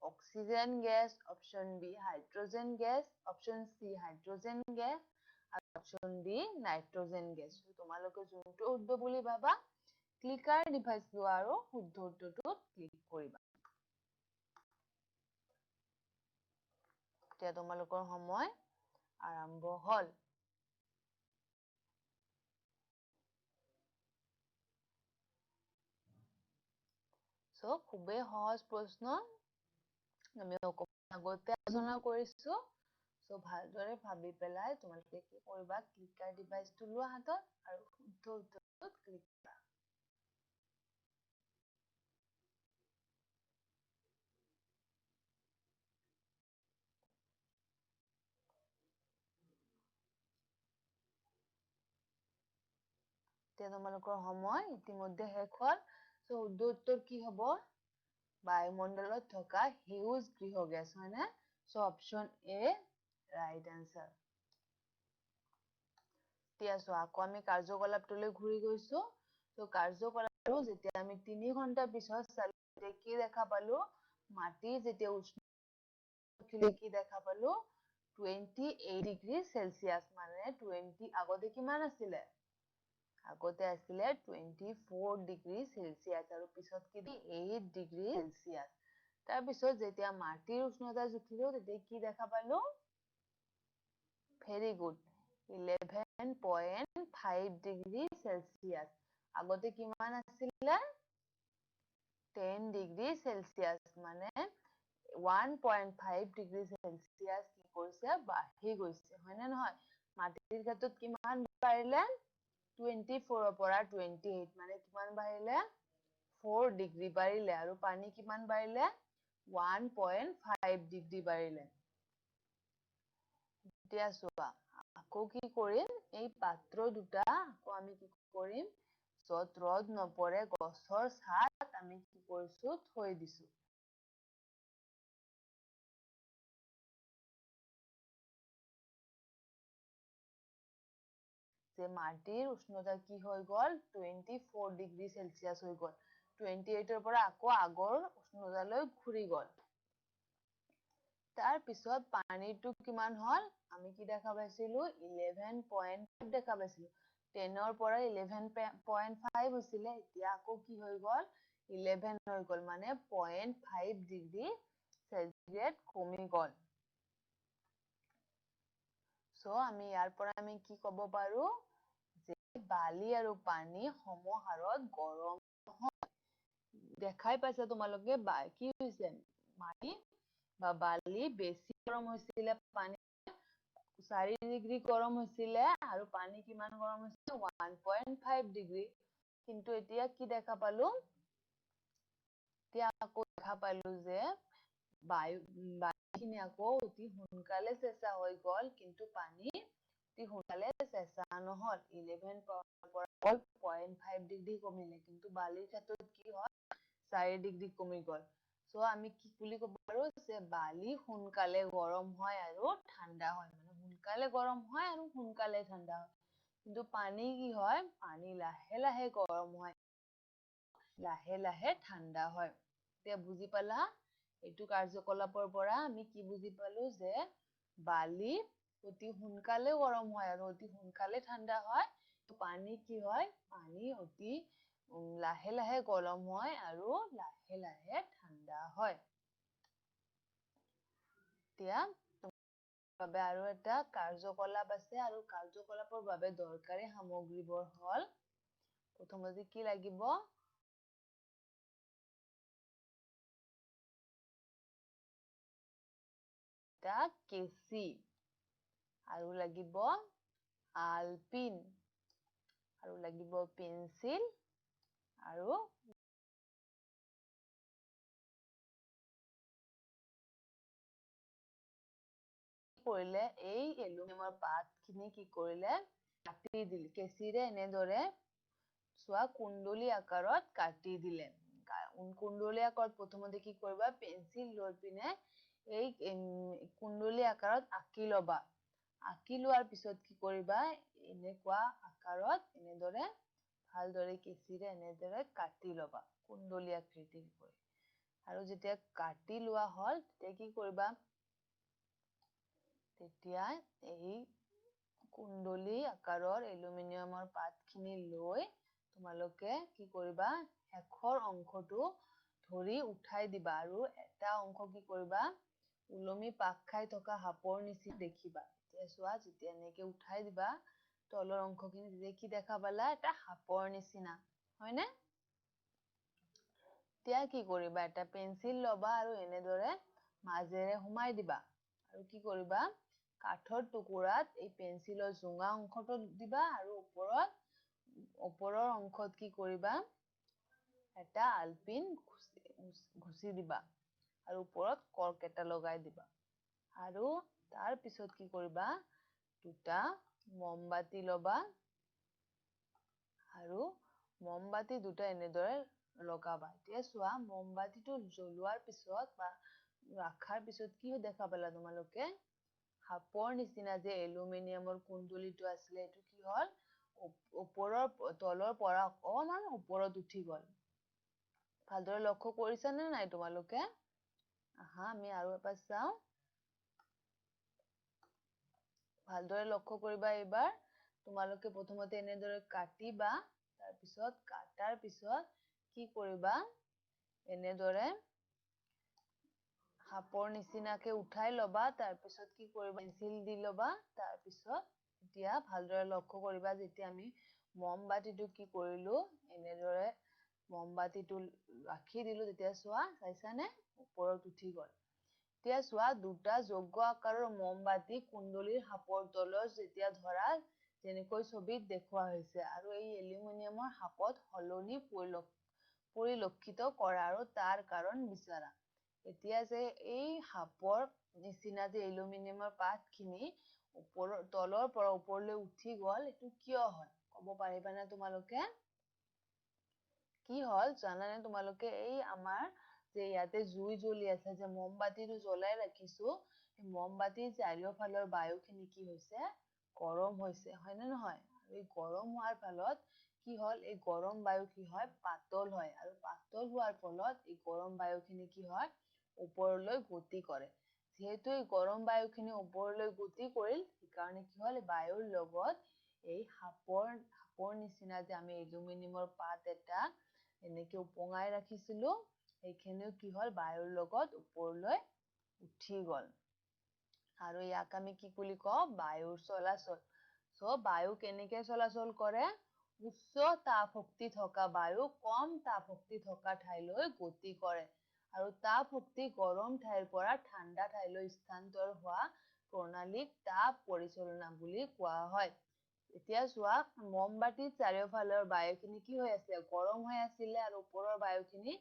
oxygen gas option B hydrogen gas option C hydrogen gas আৰু অপশন ডি নাইট্ৰোজেন গ্যাস তোমালোকে যোনটো উত্তৰ বুলি ভাবা ক্লিকাৰ ডিভাইস লোৱা আৰু শুদ্ধ উত্তৰটোত ক্লিক কৰিবা এতিয়া তোমালোকৰ সময় আৰম্ভ হল সো খুবেই সহজ প্ৰশ্ন আমি আগতে আলোচনা কৰিছো সো ভালদৰে ভাবি পেলাই তোমালোকে কি কৰিবা ক্লিকাৰ ডিভাইসটো লোৱা হাতত আৰু শুদ্ধ উত্তৰটোত ক্লিক কৰা এতিয়া তোমালোকৰ সময় ইতিমধ্যে শেষ হল সো শুদ্ধ উত্তৰ কি হ'ব বায়ুমণ্ডলত থকা সেউজ গৃহ গ্যাস হয় না so option A right answer এতিয়া চোৱা আকৌ আমি কাৰ্যকলাপটোলৈ ঘূৰি গৈছো তো কাৰ্যকলাপটো যেতিয়া আমি 3 ঘন্টা পিছত চালো কি দেখা পালো মাটি যেতিয়া উষ্ণ কি দেখা পালো 28 ডিগ্ৰী সেলসিয়াস মানে 20 আগতে কিমান আছিলে আগতে আছিলে 24 ডিগ্ৰী সেলসিয়াস আৰু পিছত কি 8 ডিগ্ৰী সেলসিয়াস তাৰ পিছত যেতিয়া মাটিৰ উষ্ণতা জুখিলো তেতিয়া কি দেখা পালো ভেৰি গুড 11.5 ডিগ্ৰী সেলসিয়াস আগতে কিমান আছিলে 10 ডিগ্ৰী সেলসিয়াস মানে 1.5 ডিগ্ৰী সেলসিয়াস কি কৰিছে বাঢ়ি গৈছে হয় না নহয় মাটিৰ ক্ষেত্ৰত কিমান বাঢ়িলে 24 পৰা 28 মানে কিমান বাঢ়িলে 4 ডিগ্ৰী বাঢ়িলে আৰু পানী কিমান বাঢ়িলে 1.5 ডিগ্ৰী বাঢ়িলে। এতিয়া চোৱা, আকৌ কি কৰিম, এই পাত্ৰ দুটা আকৌ আমি কি কৰিম, য'ত ৰ'দ নপৰে গছৰ ছাঁত আমি কি কৰিছো, থৈ দিছো। যে মাটিৰ উষ্ণতা কি হৈ গ'ল, 24 ডিগ্ৰী চেলচিয়াছ হৈ গ'ল। 28ৰ পৰা আকৌ আগৰ উষ্ণতালৈ ঘূৰি গ'ল। তাৰ পিছত পানীটো কিমান হ'ল, আমি কি দেখা পাইছিলো, 11.5 দেখা পাইছিলো। 10ৰ পৰা 11.5 হৈছিলে, এতিয়া আকৌ কি হৈ গ'ল, 11 হৈ গ'ল, মানে 0.5 ডিগ্ৰী চেলচিয়াছ কমি গ'ল। আমি ইয়াৰ পৰা আমি কি ক'ব পাৰো, যে বালি আৰু পানী সমহাৰত গৰম নহয়। দেখাই পাইছা তোমালোকে কি হৈছে, মাটি বা বালি বেছি গৰম হৈছিলে, পানী 4 ডিগ্ৰী গৰম হৈছিলে, আৰু পানী কিমান গৰম হৈছিলে, 1.5 ডিগ্ৰী। কিন্তু এতিয়া কি দেখা পালো, এতিয়া আকৌ দেখা পালো যে বায়ুখিনি আকৌ অতি সোনকালে চেঁচা হৈ গ'ল, কিন্তু পানী অতি সোনকালে চেঁচা নহ'ল। 11 পৰা 0.5 ডিগ্ৰী কমিলে, কিন্তু বালিৰ ক্ষেত্ৰত কি হ'ল, 4 ডিগ্ৰী কমি গ'ল। আমি কি বুলি ক'ব পাৰো, যে বালি সোনকালে গৰম হয় আৰু ঠাণ্ডা হয়। মানে সোনকালে গৰম হয় আৰু সোনকালে ঠাণ্ডা হয়। কিন্তু পানী কি হয়, পানী লাহে লাহে গৰম হয়, লাহে লাহে ঠাণ্ডা হয়। এতিয়া বুজি পালা? এইটো কাৰ্যকলাপৰ পৰা আমি কি বুজি পালো, যে বালি অতি সোনকালে গৰম হয় আৰু অতি সোনকালে ঠাণ্ডা হয়। পানী কি হয়, পানী অতি লাহে লাহে গৰম হয় আৰু লাহে লাহে ঠাণ্ডা হয়। এতিয়া বাবে আৰু এটা কাৰ্যকলাপ আছে, আৰু কাৰ্যকলাপৰ বাবে দৰকাৰী সামগ্ৰীবোৰ হ'ল, প্ৰথমতে কি লাগিব, এটা কেঁচি, আৰু লাগিব আলপিন, আৰু লাগিব পেঞ্চিল, আৰু কৰিলে, এই এলুমিনিয়ামৰ পাতখিনি কি কৰিলে, কাটি দিলে, কেঁচিৰে এনেদৰে চোৱা কুণ্ডলী আকাৰত কাটি দিলে। কুণ্ডলী আকাৰত প্ৰথমতে কি কৰিবা, পেঞ্চিল লৈ পিনে এই কুণ্ডলী আকাৰত আঁকি ল'বা। আঁকি লোৱাৰ পিছত কি কৰিবা, এনেকুৱা আকাৰত এনেদৰে ভালদৰে কেঁচিৰে এনেদৰে কাটি ল'বা, কুণ্ডলী আকৃতিৰ কৰি। আৰু যেতিয়া কাটি লোৱা হ'ল, তেতিয়া কি কৰিবা, তেতিয়া এই কুণ্ডলী আকাৰৰ এলুমিনিয়ামৰ পাতখিনি লৈ তোমালোকে কি কৰিবা, শেষৰ অংশটো ধৰি উঠাই দিবা, আৰু এটা অংশ কি কৰিবা, ওলমি পাক খাই থকা সাপৰ নিচিনা দেখিবা। এতিয়া চোৱা, যেতিয়া এনেকে উঠাই দিবা, তলৰ অংশখিনি তেতিয়া কি দেখা পালা, এটা সাপৰ নিচিনা, হয়নে? এতিয়া কি কৰিবা, এটা পেঞ্চিল ল'বা আৰু এনেদৰে মাজেৰে সোমাই দিবা, আৰু কি কৰিবা, কাঠৰ টুকুৰাত এই পেঞ্চিলৰ জোঙা অংশটো দিবা, আৰু ওপৰৰ অংশত কি কৰিবা, এটা আলপিন ঘুষি দিবা, আৰু ওপৰত কৰ্ক এটা লগাই দিবা। আৰু তাৰ পিছত কি কৰিবা, দুটা মমবাতি ল'বা, আৰু মমবাতি দুটা এনেদৰে লগাবা। এতিয়া চোৱা, মমবাতিটো জ্বলোৱাৰ পিছত বা ৰাখাৰ পিছত কি দেখা পালা তোমালোকে, সাপৰ নিচিনা যে এলুমিনিয়ামৰ কুণ্ডলীটো আছিলে, এইটো কি হ'ল, তলৰ পৰা অকমান ওপৰত উঠি গ'ল। ভালদৰে লক্ষ্য কৰিছা নে নাই তোমালোকে? আহা, আমি আৰু এবাৰ চাওঁ। ভালদৰে লক্ষ্য কৰিবা এইবাৰ। তোমালোকে প্ৰথমতে এনেদৰে কাটিবা, তাৰপিছত কাটাৰ পিছত কি কৰিবা, এনেদৰে সাপৰ নিচিনাকে উঠাই ল'বা, তাৰপিছত কি কৰিবা, পেঞ্চিল দি ল'বা, তাৰপিছত এতিয়া ভালদৰে লক্ষ্য কৰিবা, যেতিয়া আমি মমবাতিটো কি কৰিলো, এনেদৰে মমবাতিটো ৰাখি দিলো, তেতিয়া চোৱা, চাইছানে, ওপৰত উঠি গ'ল। এতিয়া চোৱা, দুটা যোগ্য আকাৰৰ মমবাতি কুণ্ডলীৰ সাপৰ তলত যেতিয়া ধৰা, যেনেকৈ ছবিত দেখুওৱা হৈছে, আৰু এই এলুমিনিয়ামৰ সাপত সলনি পৰিলক্ষিত কৰা, আৰু তাৰ কাৰণ বিচৰা। এতিয়া যে এই সাপৰ নিচিনা যে এলুমিনিয়ামৰ পাতখিনি তলৰ পৰা ওপৰলৈ উঠি গ'ল, এইটো কিয় হয় ক'ব পাৰিবানে তোমালোকে? কি হ'ল জানানে তোমালোকে? এই আমাৰ যে ইয়াতে জুই জ্বলি আছে, যে মমবাতিটো জ্বলাই ৰাখিছো, এই মমবাতিৰ চাৰিওফালৰ বায়ুখিনি কি হৈছে? গৰম হৈছে, হয়নে নহয়? আৰু এই গৰম হোৱাৰ ফলত কি হ'ল, এই গৰম বায়ু কি হয়? পাতল হয়, আৰু পাতল হোৱাৰ ফলত এই গৰম বায়ুখিনি কি হয়? ওপৰলৈ গতি কৰে। যিহেতু এই গৰম বায়ুখিনি ওপৰলৈ গতি কৰিল, সেইকাৰণে কি হ'ল, বায়ুৰ লগত এই সাপৰ নিচিনা যে আমি এলুমিনিয়ামৰ পাত এটা এনেকে উপঙাই ৰাখিছিলো, সেইখিনিও কি হ'ল, বায়ুৰ লগত ওপৰলৈ উঠি গ'ল। আৰু ইয়াক আমি কি বুলি কওঁ? বায়ুৰ চলাচল। বায়ু কেনেকে চলাচল কৰে? উচ্চ তাপ শক্তি থকা বায়ু কম তাপ শক্তি থকা ঠাইলৈ গতি কৰে। আৰু তাপ শক্তি গৰম ঠাইৰ পৰা ঠাণ্ডা ঠাইলৈ স্থানান্তৰ হোৱা প্ৰণালীক তাপ পৰিচালনা বুলি কোৱা হয়। এতিয়া চোৱা, মমবাতিৰ চাৰিওফালৰ বায়ুখিনি কি হৈ আছে? গৰম হৈ আছিলে, আৰু ওপৰৰ বায়ুখিনি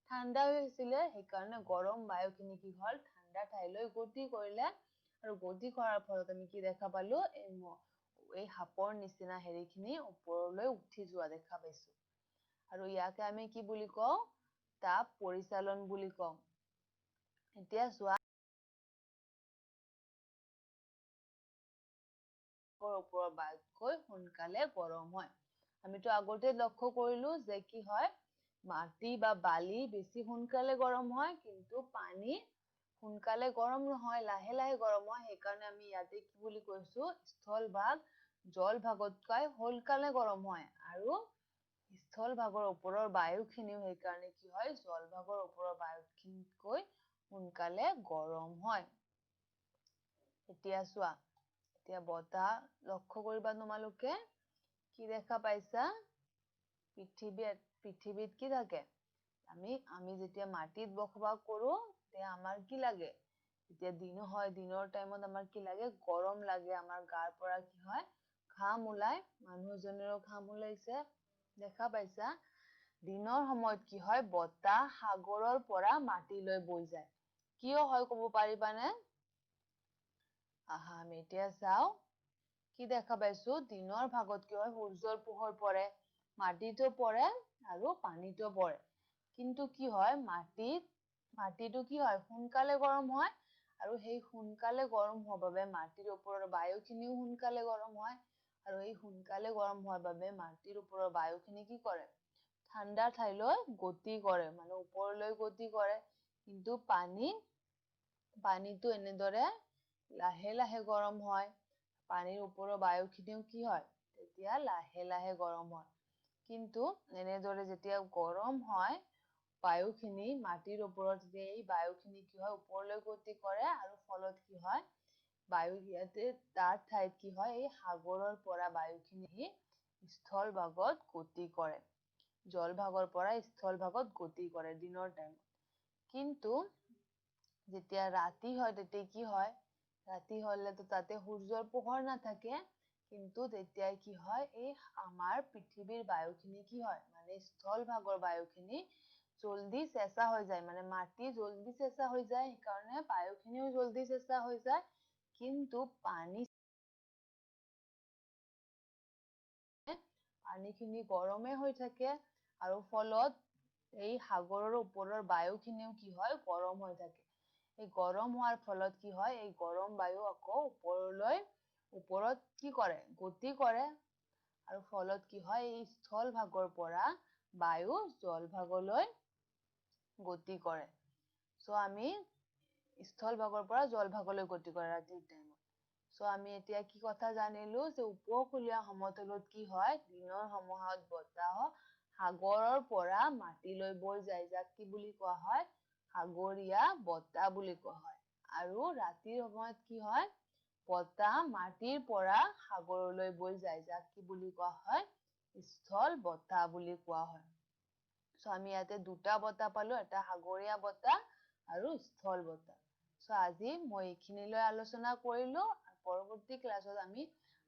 ঠাণ্ডা হৈ আছিলে, সেইকাৰণে গৰম বায়ুখিনি কি হ'ল? ঠাণ্ডা ঠাইলৈ গতি কৰিলে, আৰু গতি কৰাৰ ফলত আমি কি দেখা পালো? এই সাপৰ নিচিনা হেৰিখিনি ওপৰলৈ উঠি যোৱা দেখা পাইছো। আৰু ইয়াকে আমি কি বুলি কওঁ? তাপ পৰিচালন বুলি কওঁ। এতিয়া চোৱা, ওপৰৰ বায়ুতকৈ সোনকালে গৰম হয়। আমিতো আগতে লক্ষ্য কৰিলো যে কি হয়? মাটি বা বালি বেছি সোনকালে গৰম হয়, কিন্তু পানী সোনকালে গৰম নহয়, লাহে লাহে গৰম হয়। সেইকাৰণে আমি ইয়াতে কি বুলি কৈছো? স্থল ভাগ জল ভাগতকৈ সোনকালে গৰম হয়। আৰু স্থল ভাগৰ ওপৰৰ বায়ুখিনিও সেইকাৰণে কি হয়? জল ভাগৰ ওপৰৰ বায়ুখিনিতকৈ সোনকালে গৰম হয়। এতিয়া চোৱা, এতিয়া বতাহ লক্ষ্য কৰিবা তোমালোকে, কি দেখা পাইছা? পৃথিৱীত কি থাকে? আমি যেতিয়া মাটিত বসবাস কৰো, তেতিয়া আমাৰ কি লাগে? যেতিয়া দিন হয়, দিনৰ টাইমত আমাৰ কি লাগে? গৰম লাগে। আমাৰ গাৰ পৰা কি হয়? ঘাম ওলাই। মানুহ এজনীৰো ঘাম ওলাইছে, দেখা পাইছা? দিনৰ সময়ত কি হয়? বতাহ সাগৰৰ পৰা মাটিলৈ বৈ যায়। কিয় হয় ক'ব পাৰিবানে? আহা, আমি এতিয়া চাওঁ। কি দেখা পাইছো? দিনৰ ভাগত কি হয়? সূৰ্যৰ পোহৰ পৰে, মাটিতো পৰে, আৰু পানীতো পৰে। কিন্তু কি হয়? মাটিটো কি হয়? সোনকালে গৰম হয়। আৰু সেই সোনকালে গৰম হোৱাৰ বাবে মাটিৰ ওপৰৰ বায়ুখিনিও সোনকালে গৰম হয়। আৰু এই সোনকালে গৰম হোৱাৰ বাবে মাটিৰ ওপৰৰ বায়ুখিনি কি কৰে? ঠাণ্ডা ঠাইলৈ গতি কৰে, মানে ওপৰলৈ গতি কৰে। কিন্তু পানীটো এনেদৰে লাহে লাহে গৰম হয়। পানীৰ ওপৰৰ বায়ুখিনিও কি হয়? তেতিয়া লাহে লাহে গৰম হয়। কিন্তু এনেদৰে যেতিয়া গৰম হয়, বায়ুখিনি মাটিৰ ওপৰত, যে এই বায়ুখিনি কি হয়? ওপৰলৈ গতি কৰে, আৰু ফলত কি হয়? তাৰ ঠাইত কি হয়? এই সাগৰৰ পৰা বায়ুখিনি স্থল ভাগত গতি কৰে। জল ভাগৰ পৰা স্থল ভাগত গতি কৰে দিনৰ টাইমত। কিন্তু যেতিয়া ৰাতি হয়, তেতিয়া কি হয়? ৰাতি হলেতো তাতে সূৰ্যৰ পোহৰ নাথাকে। কিন্তু তেতিয়াই কি হয়? এই আমাৰ পৃথিৱীৰ বায়ুখিনি কি হয়? মানে স্থল ভাগৰ বায়ুখিনি জল্দি চেঁচা হৈ যায়, মানে মাটি জল্দি চেঁচা হৈ যায়, সেইকাৰণে বায়ুখিনিও জল্দি চেঁচা হৈ যায়। কিন্তু পানীখিনি গৰমে হৈ থাকে, আৰু ফলত এই সাগৰৰ ওপৰৰ বায়ুখিনিও কি হয়? গৰম হৈ থাকে। এই গৰম হোৱাৰ ফলত কি হয়? এই গৰম বায়ু আকৌ ওপৰত কি কৰে? গতি কৰে। আৰু ফলত কি হয়? এই স্থল ভাগৰ পৰা বায়ু জল ভাগলৈ গতি কৰে। আমি স্থল ভাগৰ পৰা জল ভাগলৈ গতি কৰে ৰাতিৰ টাইমত। আমি এতিয়া কি কথা জানিলো? যে উপকূলীয় সমতলত কি হয়? দিনৰ সময়ত বতাহ সাগৰৰ পৰা মাটিলৈ বৈ যায়, যাক কি বুলি কোৱা হয়? সাগৰীয় বতাহ বুলি কোৱা হয়। আৰু ৰাতিৰ সময়ত কি হয়? বতাহ মাটিৰ পৰা সাগৰলৈ বৈ যায়, যাক কি বুলি কোৱা হয়? স্থল বতাহ বুলি কোৱা হয়। আমি ইয়াতে দুটা বতাহ পালো, এটা সাগৰীয় বতাহ, আৰু স্থল বতাহ। আজি মই এইখিনিলৈ আলোচনা কৰিলো। পৰৱৰ্তী ক্লাছত আমি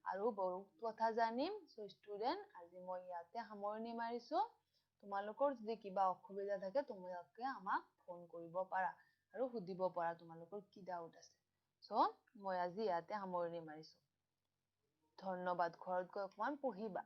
আৰু বহুত কথা জানিম। ষ্টুডেন্ট, আজি মই ইয়াতে সামৰণি মাৰিছো। তোমালোকৰ যদি কিবা অসুবিধা থাকে, তোমালোকে আমাক ফোন কৰিব পাৰা। আৰু সুধিব পাৰা তোমালোকৰ কি ডাউট আছে। চ' মই আজি ইয়াতে সামৰণি মাৰিছো। ধন্যবাদ। ঘৰত গৈ অকমান পঢ়িবা।